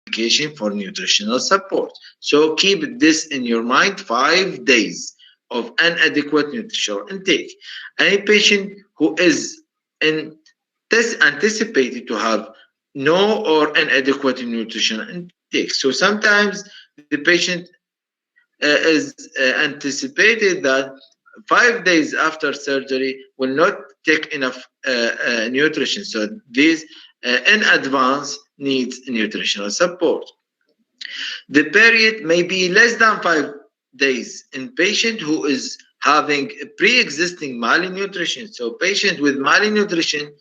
indication for nutritional support. So keep this in your mind: 5 days of inadequate nutritional intake. Any patient who is in this anticipated to have no or inadequate nutritional intake. So sometimes the patient is anticipated that 5 days after surgery will not take enough nutrition. So this in advance needs nutritional support. The period may be less than 5 days in patient who is having pre-existing malnutrition. So patient with malnutrition,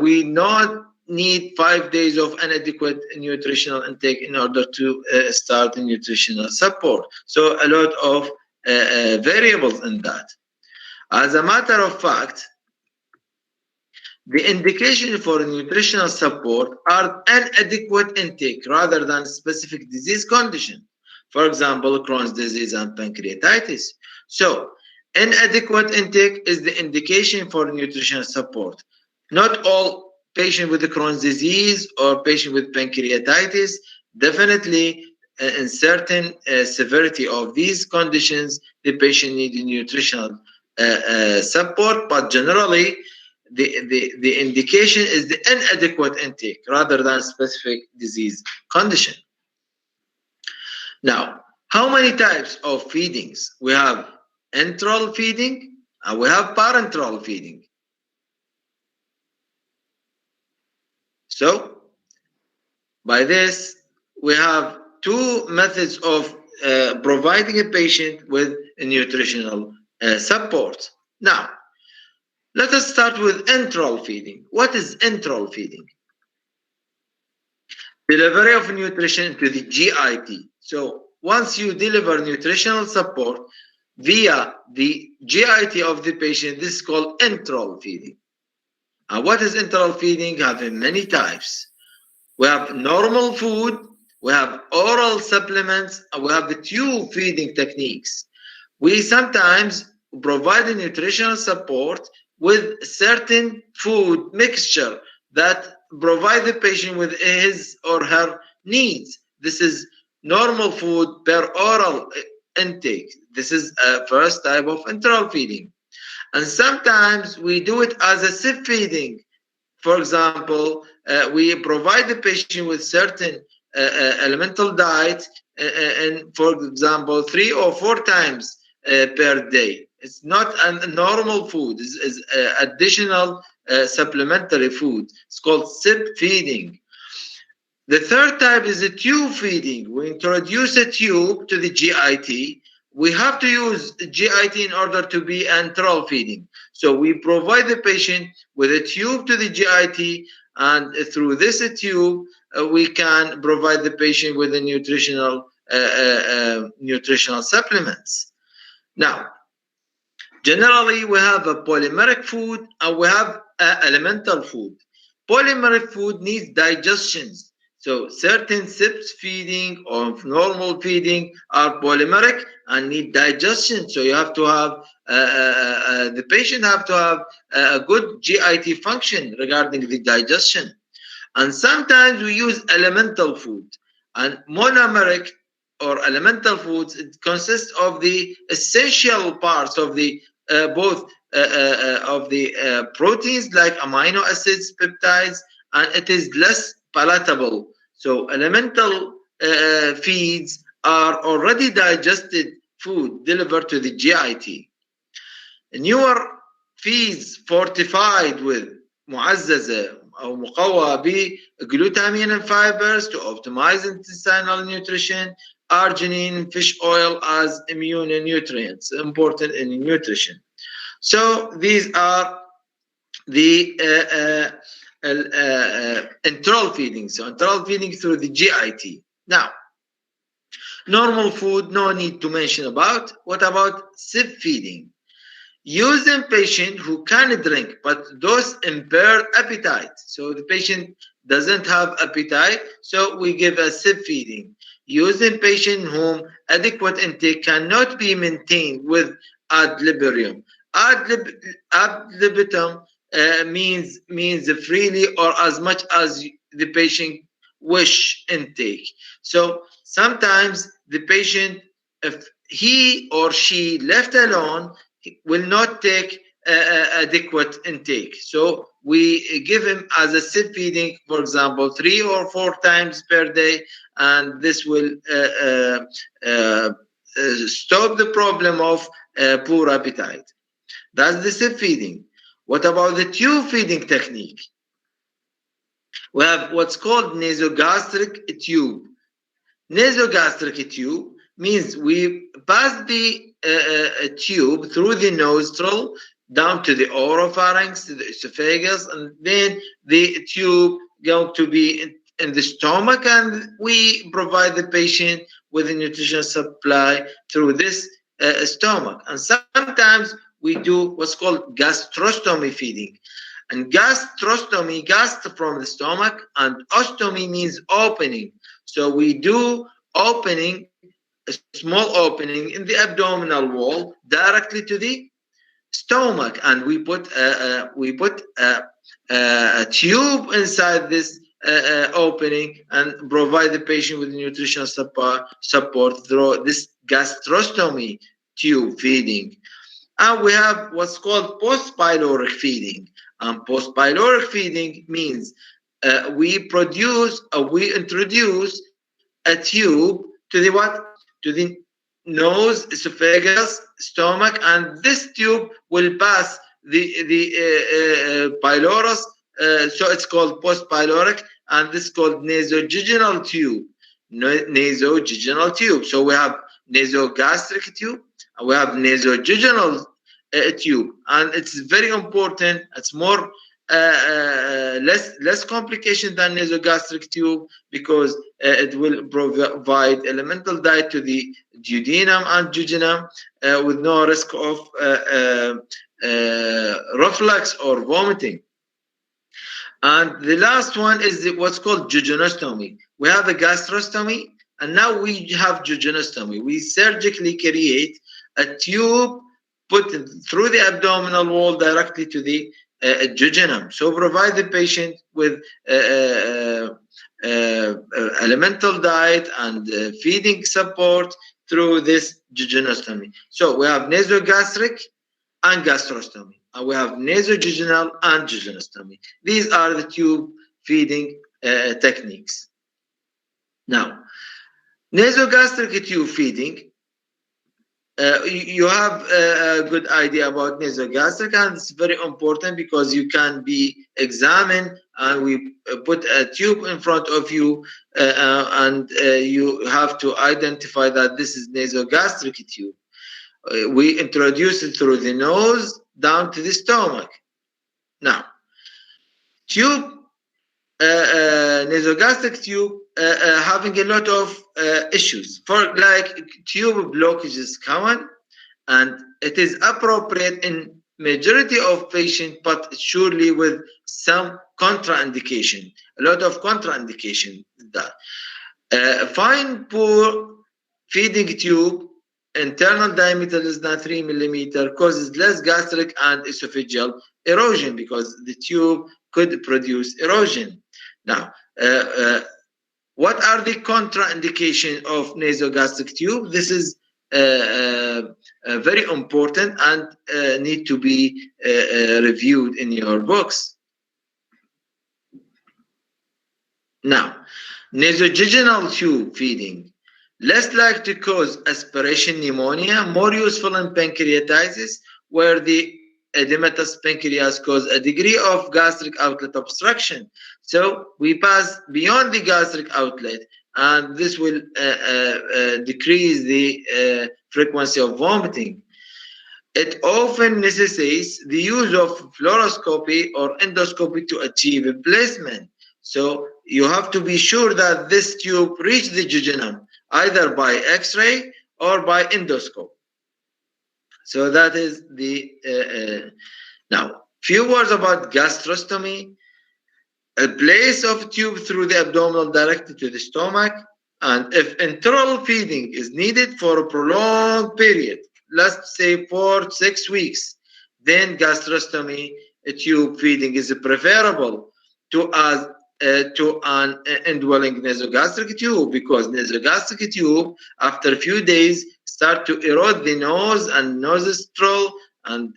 we not need 5 days of inadequate nutritional intake in order to start nutritional support. So a lot of variables in that. As a matter of fact, the indication for nutritional support are inadequate intake rather than specific disease condition. For example, Crohn's disease and pancreatitis. So, inadequate intake is the indication for nutritional support. Not all patients with Crohn's disease or patient with pancreatitis, definitely in certain severity of these conditions, the patient needs nutritional support, but generally, the indication is the inadequate intake rather than specific disease condition. Now, how many types of feedings? We have enteral feeding and we have parenteral feeding. So, by this, we have two methods of providing a patient with nutritional support. Now, let us start with enteral feeding. What is enteral feeding? Delivery of nutrition to the GIT. So once you deliver nutritional support via the GIT of the patient, this is called enteral feeding. And what is enteral feeding? Having many types. We have normal food, we have oral supplements, and we have the tube feeding techniques. We sometimes provide nutritional support with certain food mixture that provide the patient with his or her needs. This is normal food per oral intake. This is a first type of enteral feeding. And sometimes we do it as a sip feeding. For example, we provide the patient with certain elemental diet, and for example, 3 or 4 times per day. It's not a normal food. It's additional supplementary food. It's called sip feeding. The third type is a tube feeding. We introduce a tube to the GIT. We have to use GIT in order to be enteral feeding. So we provide the patient with a tube to the GIT, and through this tube, we can provide the patient with the nutritional supplements. Now, generally, we have a polymeric food and we have elemental food. Polymeric food needs digestion. So certain sips feeding or normal feeding are polymeric and need digestion. So you have to have, the patient have to have a good GIT function regarding the digestion. And sometimes we use elemental food. And monomeric or elemental foods, it consists of the essential parts of the both of the proteins like amino acids, peptides, and it is less palatable. So elemental feeds are already digested food delivered to the GIT. Newer feeds fortified with معززة أو مقوى بجلوتامين and fibers to optimize intestinal nutrition, arginine, fish oil as immune nutrients, important in nutrition. So these are the enteral feeding. So enteral feeding through the GIT. Now, normal food, no need to mention about. What about sip feeding? Using patient who can drink, but those impaired appetite. So the patient doesn't have appetite, so we give a sip feeding. Using patient whom adequate intake cannot be maintained with ad libitum. Ad libitum means freely or as much as the patient wish intake. So sometimes the patient, if he or she left alone, will not take adequate intake. So we give him as a sip feeding, for example, 3 or 4 times per day, and this will stop the problem of poor appetite. That's the sip feeding. What about the tube feeding technique? We have what's called nasogastric tube. Nasogastric tube means we pass the tube through the nostril down to the oropharynx, to the esophagus, and then the tube going to be in the stomach, and we provide the patient with a nutrition supply through this stomach. And sometimes we do what's called gastrostomy feeding. And gastrostomy, gast from the stomach, and ostomy means opening. So we do opening, a small opening in the abdominal wall directly to the stomach, and we put a tube inside this opening and provide the patient with nutritional support through this gastrostomy tube feeding. And we have what's called post-pyloric feeding. And post-pyloric feeding means we introduce a tube to the what? To the nose, esophagus, stomach, and this tube will pass the pylorus. So it's called post-pyloric, and this is called nasojejunal tube. Nasojejunal tube. So we have nasogastric tube, and we have nasojejunal tube, and it's very important. It's more less complication than nasogastric tube, because it will provide elemental diet to the duodenum and jejunum with no risk of reflux or vomiting. And the last one is what's called jejunostomy. We have a gastrostomy, and now we have jejunostomy. We surgically create a tube put through the abdominal wall directly to the jejunum. So provide the patient with elemental diet and feeding support through this jejunostomy. So we have nasogastric and gastrostomy, and we have nasojejunal and jejunostomy. These are the tube feeding techniques. Now, nasogastric tube feeding, you have a good idea about nasogastric, and it's very important because you can be examined, and we put a tube in front of you, and you have to identify that this is nasogastric tube. We introduce it through the nose down to the stomach. Now, nasogastric tube having a lot of issues. For like tube blockage is common, and it is appropriate in majority of patients, but surely with some contraindication. A lot of contraindication. That fine poor feeding tube, internal diameter less than 3 millimeter, causes less gastric and esophageal erosion because the tube could produce erosion. Now, what are the contraindications of nasogastric tube? This is very important and need to be reviewed in your books. Now, nasojejunal tube feeding, less likely to cause aspiration pneumonia, more useful in pancreatitis, where the edematous pancreas cause a degree of gastric outlet obstruction. So we pass beyond the gastric outlet, and this will decrease the frequency of vomiting. It often necessitates the use of fluoroscopy or endoscopy to achieve a placement. So you have to be sure that this tube reaches the jejunum either by X-ray or by endoscope. So that is the now few words about gastrostomy. A place of tube through the abdominal directly to the stomach, and if enteral feeding is needed for a prolonged period, let's say 4 to 6 weeks, then gastrostomy tube feeding is preferable to as to an indwelling nasogastric tube, because nasogastric tube after a few days start to erode the nose and nostril and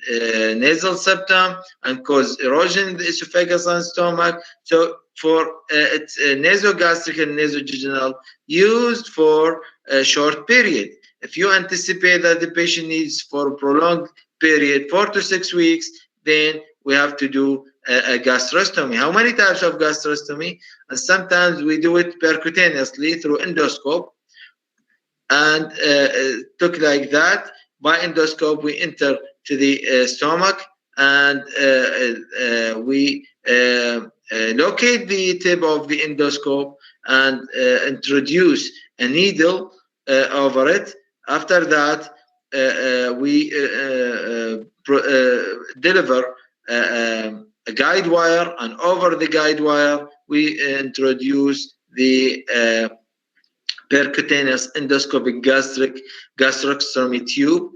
nasal septum and cause erosion in the esophagus and stomach. So for it's nasogastric and nasojejunal used for a short period. If you anticipate that the patient needs for a prolonged period, 4 to 6 weeks, then we have to do a gastrostomy. How many types of gastrostomy? And sometimes we do it percutaneously through endoscope, and took like that. By endoscope, we enter to the stomach, and we locate the tip of the endoscope and introduce a needle over it. After that, we deliver a guide wire, and over the guide wire, we introduce the percutaneous endoscopic gastrostomy tube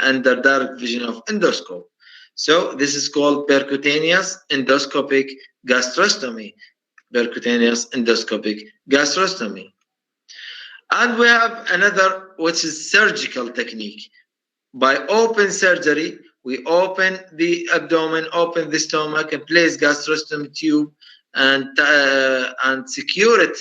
under direct vision of endoscope. So this is called percutaneous endoscopic gastrostomy. Percutaneous endoscopic gastrostomy. And we have another, which is surgical technique. By open surgery, we open the abdomen, open the stomach, and place gastrostomy tube and secure it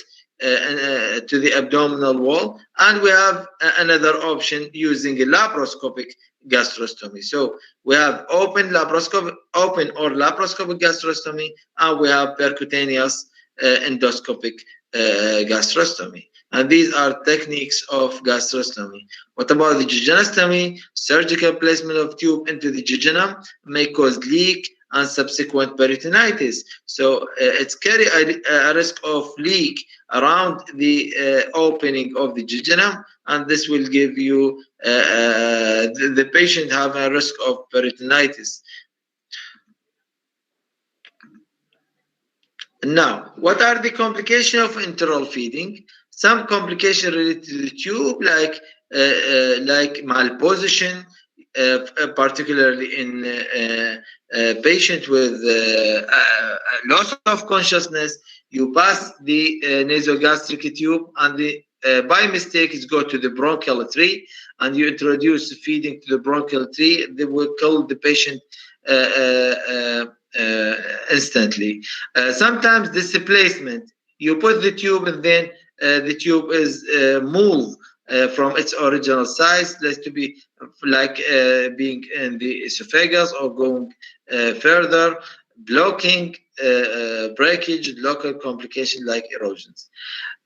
to the abdominal wall. And we have another option using a laparoscopic gastrostomy. So we have open or laparoscopic gastrostomy, and we have percutaneous endoscopic gastrostomy. And these are techniques of gastrostomy. What about the jejunostomy? Surgical placement of tube into the jejunum may cause leak and subsequent peritonitis. So it's carry a risk of leak around the opening of the jejunum, and this will give you the patient have a risk of peritonitis. Now, what are the complications of enteral feeding? Some complications related to the tube, like malposition, particularly in patient with loss of consciousness. You pass the nasogastric tube, and by mistake it go to the bronchial tree, and you introduce feeding to the bronchial tree. They will kill the patient instantly. Sometimes displacement. You put the tube, and then the tube is moved from its original size, like to be like being in the esophagus or going further, blocking, breakage, local complications like erosions.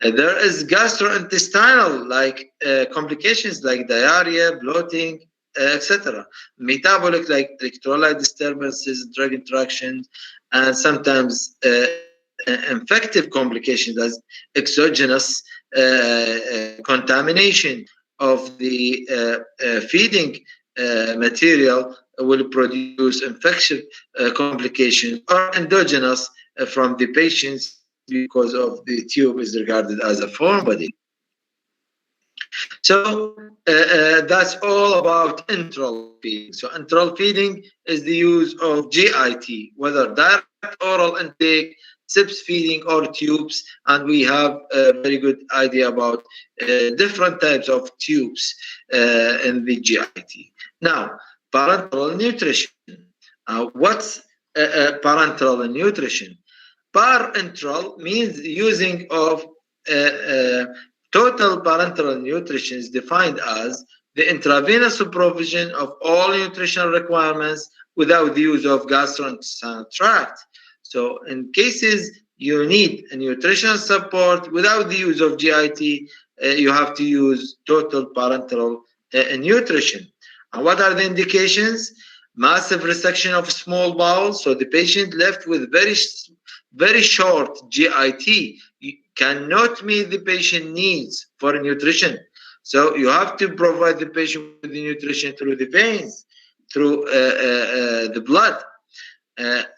There is gastrointestinal like complications like diarrhea, bloating, etc. Metabolic like electrolyte disturbances, drug interactions, and sometimes infective complications as exogenous contamination of the feeding material will produce infectious complications, or endogenous from the patients because of the tube is regarded as a foreign body. So that's all about enteral feeding. So enteral feeding is the use of GIT, whether direct oral intake, SIPS feeding, or tubes, and we have a very good idea about different types of tubes in the GIT. Now, parenteral nutrition. What's parenteral nutrition? Parenteral means using of total parenteral nutrition is defined as the intravenous supervision of all nutritional requirements without the use of gastrointestinal tract. So in cases you need a nutritional support without the use of GIT, you have to use total parenteral nutrition. And what are the indications? Massive resection of small bowel, so the patient left with very short GIT. You cannot meet the patient needs for nutrition. So you have to provide the patient with the nutrition through the veins, through the blood.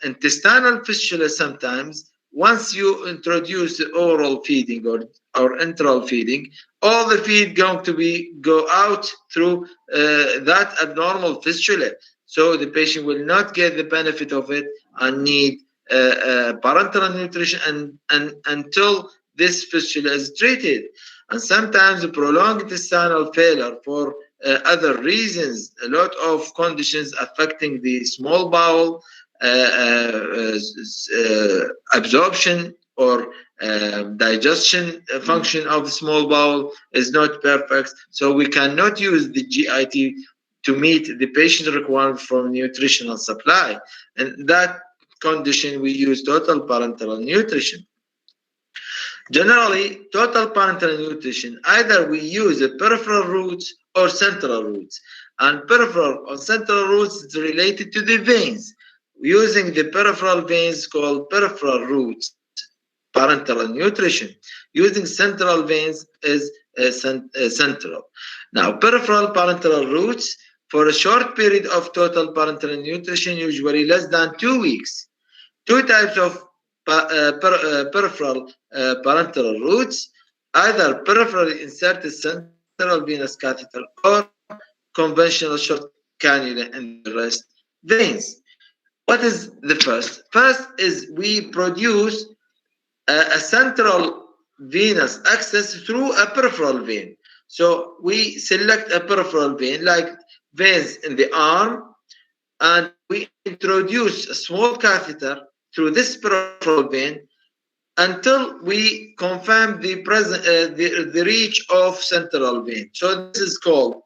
Intestinal fistula sometimes, once you introduce the oral feeding or enteral feeding, all the feed going to go out through that abnormal fistula. So the patient will not get the benefit of it and need parenteral nutrition until this fistula is treated. And sometimes prolonged intestinal failure for other reasons, a lot of conditions affecting the small bowel, absorption or digestion function of the small bowel is not perfect. So we cannot use the GIT to meet the patient requirement for nutritional supply. And that condition, we use total parenteral nutrition. Generally, total parenteral nutrition, either we use a peripheral routes or central routes. And peripheral or central routes is related to the veins. Using the peripheral veins called peripheral routes, parenteral nutrition. Using central veins is central. Now, peripheral parenteral routes for a short period of total parenteral nutrition, usually less than 2 weeks. Two types of peripheral parenteral routes, either peripherally inserted central venous catheter or conventional short cannula in the rest veins. What is the first? First is we produce a central venous access through a peripheral vein. So we select a peripheral vein like veins in the arm, and we introduce a small catheter through this peripheral vein until we confirm the reach of central vein. So this is called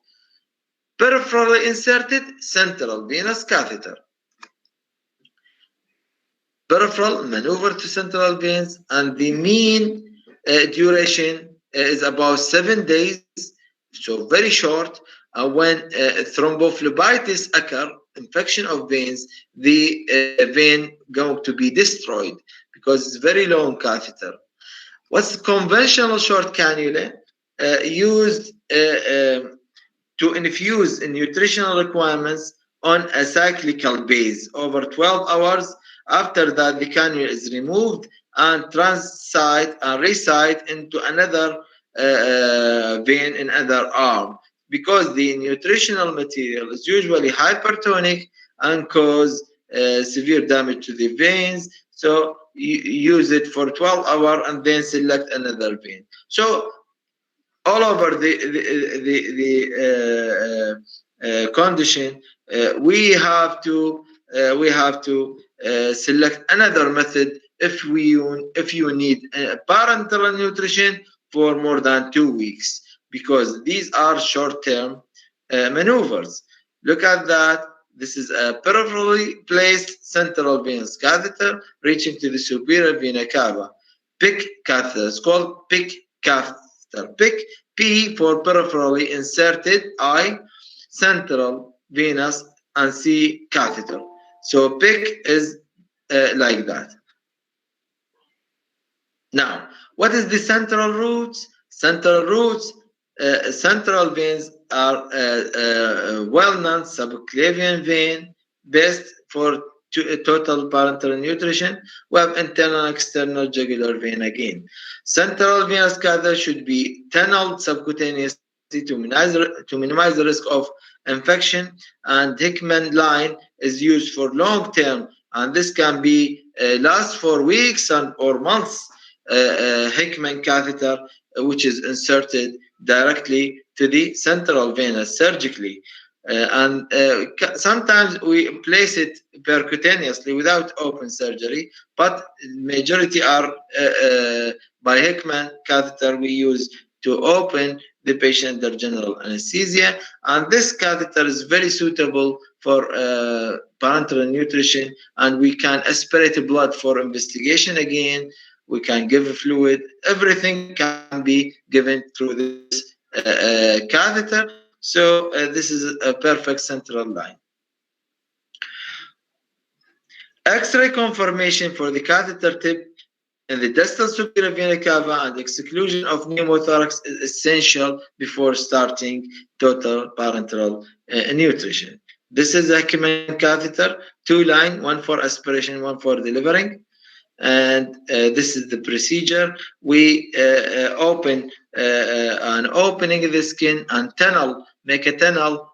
peripherally inserted central venous catheter. Peripheral maneuver to central veins, and the mean duration is about 7 days, so very short. When thrombophlebitis occur, infection of veins, the vein going to be destroyed because it's very long catheter. What's conventional short cannula used to infuse nutritional requirements on a cyclical base over 12 hours. After that, the cannula is removed and transite and resite into another vein in another arm, because the nutritional material is usually hypertonic and cause severe damage to the veins. So you use it for 12 hours and then select another vein. So all over the condition, we have to select another method if you need parenteral nutrition for more than 2 weeks, because these are short-term maneuvers. Look at that. This is a peripherally placed central venous catheter reaching to the superior vena cava. PIC catheter. It's called PIC catheter. PIC, P for peripherally inserted, I central venous, and C catheter. So PIC is like that. Now, what is the central roots? Central roots, central veins are well-known subclavian vein, best for total parenteral nutrition. We have internal and external jugular vein again. Central venous catheter should be tunneled subcutaneously to minimize the risk of infection, and Hickman line is used for long term, and this can be last for weeks or months. Hickman catheter, which is inserted directly to the central venous surgically. Sometimes we place it percutaneously without open surgery, but majority are by Hickman catheter we use to open the patient under general anesthesia. And this catheter is very suitable for parenteral nutrition, and we can aspirate blood for investigation again. We can give a fluid. Everything can be given through this catheter. So this is a perfect central line. X-ray confirmation for the catheter tip in the distal superior vena cava and exclusion of pneumothorax is essential before starting total parenteral nutrition. This is a Hickman catheter, 2-line, one for aspiration, one for delivering. And this is the procedure. We open an opening of the skin and make a tunnel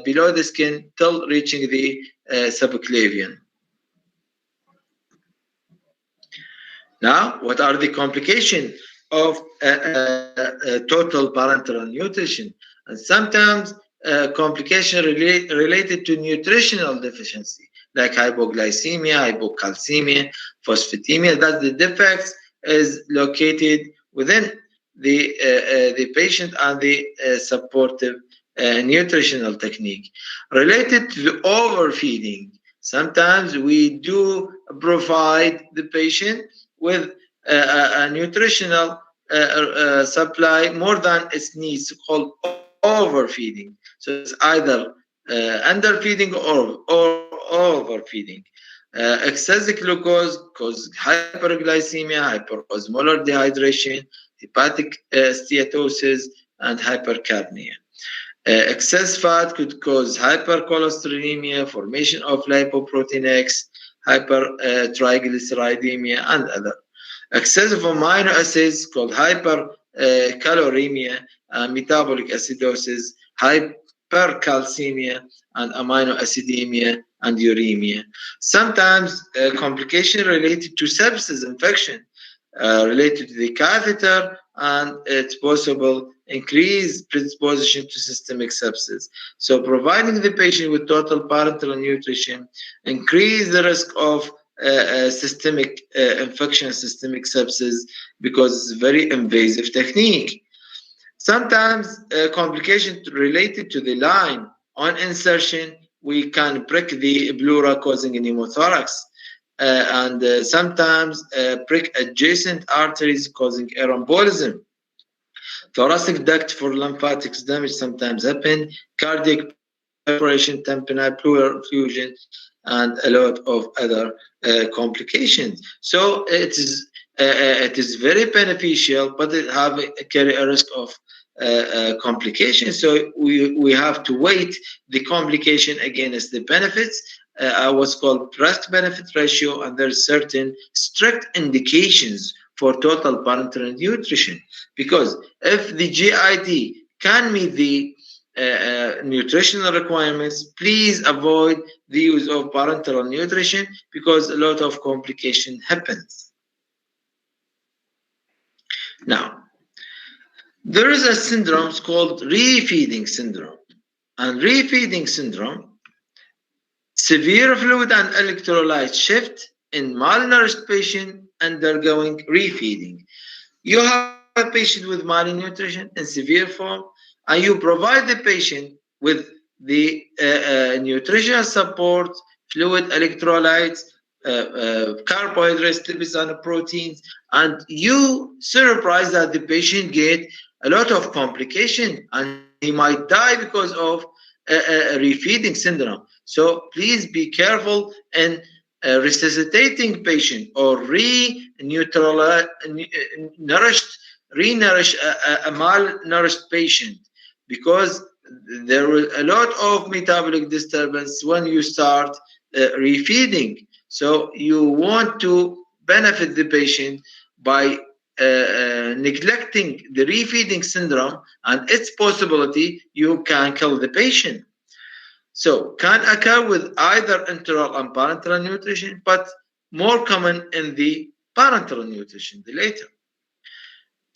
below the skin till reaching the subclavian. Now, what are the complications of total parenteral nutrition? And sometimes complication related to nutritional deficiency, like hypoglycemia, hypocalcemia, phosphatemia, that the defects is located within the patient and the supportive nutritional technique. Related to the overfeeding, sometimes we do provide the patient with a nutritional supply more than its needs, called overfeeding. So it's either underfeeding or overfeeding. Excessive glucose causes hyperglycemia, hyperosmolar dehydration, hepatic steatosis, and hypercapnia. Excess fat could cause hypercholesterolemia, formation of lipoprotein X, hypertriglyceridemia, and other. Excessive amino acids called hypercaloремia, metabolic acidosis, hypercalcemia, and amino acidemia and uremia. Sometimes complication related to sepsis infection, related to the catheter, and it's possible increased predisposition to systemic sepsis. So providing the patient with total parenteral nutrition increase the risk of systemic infection, systemic sepsis, because it's a very invasive technique. Sometimes complications related to the line on insertion, we can prick the pleura causing pneumothorax. And sometimes prick adjacent arteries causing air embolism. Thoracic duct for lymphatics damage sometimes happen, cardiac perforation, tympanic pleural effusion, and a lot of other complications. So it is very beneficial, but it have carry a risk of complications. So we have to weight the complication against the benefits. What's called risk benefit ratio, and there's certain strict indications for total parenteral nutrition, because if the GIT can meet the nutritional requirements, please avoid the use of parenteral nutrition, because a lot of complication happens. Now, there is a syndrome called refeeding syndrome. And refeeding syndrome, severe fluid and electrolyte shift in malnourished patient undergoing refeeding. You have a patient with malnutrition in severe form, and you provide the patient with the nutritional support, fluid, electrolytes, carbohydrates, lipids, and proteins, and you surprise that the patient get a lot of complication and he might die because of refeeding syndrome. So please be careful in resuscitating patient or re-nourish a malnourished patient, because there will a lot of metabolic disturbance when you start refeeding. So you want to benefit the patient by neglecting the refeeding syndrome and its possibility, you can kill the patient. So can occur with either enteral and parenteral nutrition, but more common in the parenteral nutrition, the later.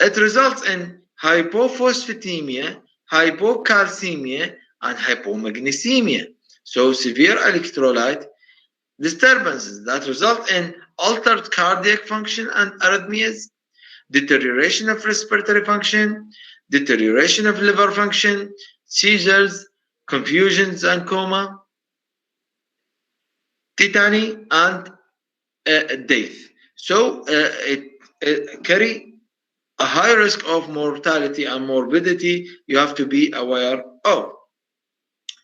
It results in hypophosphatemia, hypocalcemia, and hypomagnesemia. So severe electrolyte disturbances that result in altered cardiac function and arrhythmias, deterioration of respiratory function, deterioration of liver function, seizures, confusions and coma, tetany, and death. So it carry a high risk of mortality and morbidity you have to be aware of.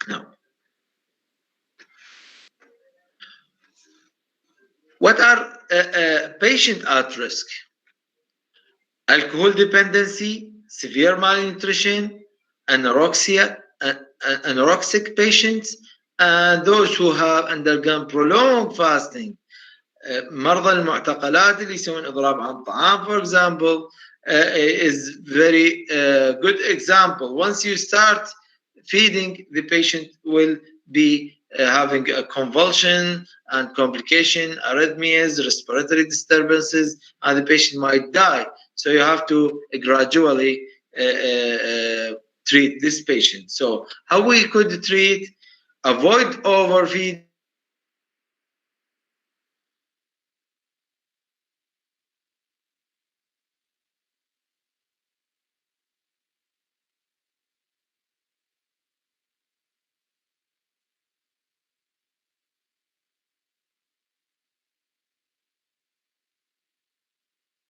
Now, what are patients at risk? Alcohol dependency, severe malnutrition, anorexia, anorexic patients, and those who have undergone prolonged fasting. مرضى المعتقلات اللي يسوون إضراب عن طعام, for example, is very good example. Once you start feeding, the patient will be having a convulsion and complication, arrhythmias, respiratory disturbances, and the patient might die. So you have to gradually treat this patient. So how we could treat? Avoid overfeeding,